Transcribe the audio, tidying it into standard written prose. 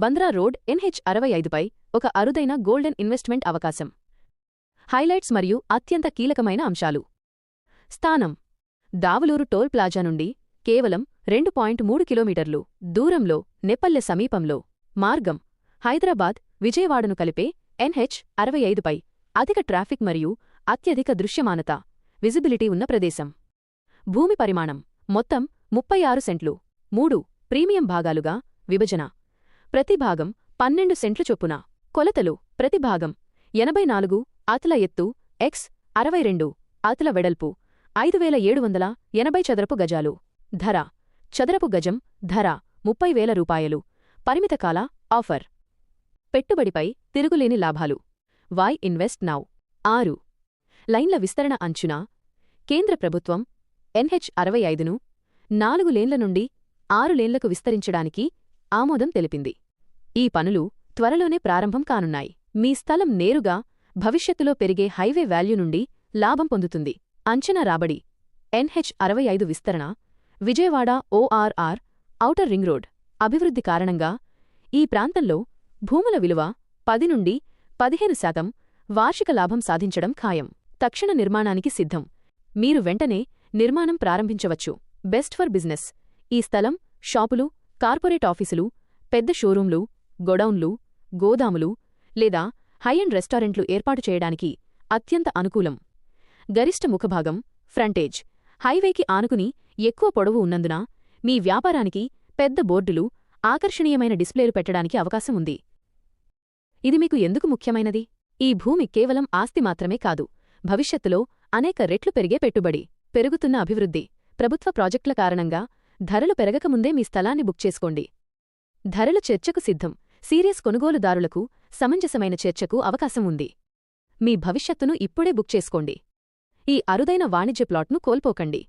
Bandra road NH65పై ఒక అరుదైన golden investment అవకాశం. హైలైట్స్ మరియు అత్యంత కీలకమైన అంశాలు. స్థానం: దావులూరు టోల్ ప్లాజా నుండి కేవలం 2.3 కిలోమీటర్లు దూరంలో, నెప్పల్లె సమీపంలో. మార్గం: హైదరాబాద్, విజయవాడను కలిపే NH65పై అధిక ట్రాఫిక్ మరియు అత్యధిక దృశ్యమానత, విజిబిలిటీ ఉన్న ప్రదేశం. భూమి పరిమాణం: మొత్తం 36 సెంట్లు, 3 ప్రీమియం భాగాలుగా విభజన. ప్రతి భాగం 12 సెంట్లు చొప్పున. కొలతలు: ప్రతి భాగం 84 అతుల ఎత్తు x 62 అతుల వెడల్పు, 5780 చదరపు గజాలు. ధర: చదరపు గజం ధర రూ. 30,000. పరిమిత కాల ఆఫర్. పెట్టుబడిపై తిరుగులేని లాభాలు. Why invest now? 6 లైన్ల విస్తరణ అంచునా. కేంద్ర ప్రభుత్వం NH65ను 4 లేన్ల నుండి 6 లేన్లకు విస్తరించడానికి ఆమోదం తెలిపింది. ఈ పనులు త్వరలోనే ప్రారంభం కానున్నాయి. మీ స్థలం నేరుగా భవిష్యత్తులో పెరిగే హైవే వాల్యూ నుండి లాభం పొందుతుంది. అంచనా రాబడి. NH65 విస్తరణ, Vijayawada ORR outer ring road అభివృద్ధి కారణంగా ఈ ప్రాంతంలో భూముల విలువ 10 నుండి 15% వార్షిక లాభం సాధించడం ఖాయం. తక్షణ నిర్మాణానికి సిద్ధం. మీరు వెంటనే నిర్మాణం ప్రారంభించవచ్చు. Best for business. ఈ స్థలం షాపులు, కార్పొరేట్ ఆఫీసులు, పెద్ద షోరూంలు, గొడౌన్లు, గోదాములు లేదా హై-ఎండ్ రెస్టారెంట్లు ఏర్పాటు చేయడానికి అత్యంత అనుకూలం. గరిష్ట ముఖభాగం ఫ్రంటేజ్. హైవేకి ఆనుకుని ఎక్కువ పొడవు ఉన్నందున మీ వ్యాపారానికి పెద్ద బోర్డులు, ఆకర్షణీయమైన డిస్ప్లేలు పెట్టడానికి అవకాశం ఉంది. ఇది మీకు ఎందుకు ముఖ్యమైనది? ఈ భూమి కేవలం ఆస్తి మాత్రమే కాదు, భవిష్యత్తులో అనేక రెట్లు పెరిగే పెట్టుబడి. పెరుగుతున్న అభివృద్ధి. ప్రభుత్వ ప్రాజెక్టుల కారణంగా ధరలు పెరగకముందే మీ స్థలాన్ని బుక్ చేసుకోండి. ధరలు చర్చకు సిద్ధం. సీరియస్ కొనుగోలుదారులకు సమంజసమైన చర్చకు అవకాశం ఉంది. మీ భవిష్యత్తును ఇప్పుడే బుక్ చేసుకోండి. ఈ అరుదైన వాణిజ్య ప్లాట్ను కోల్పోకండి.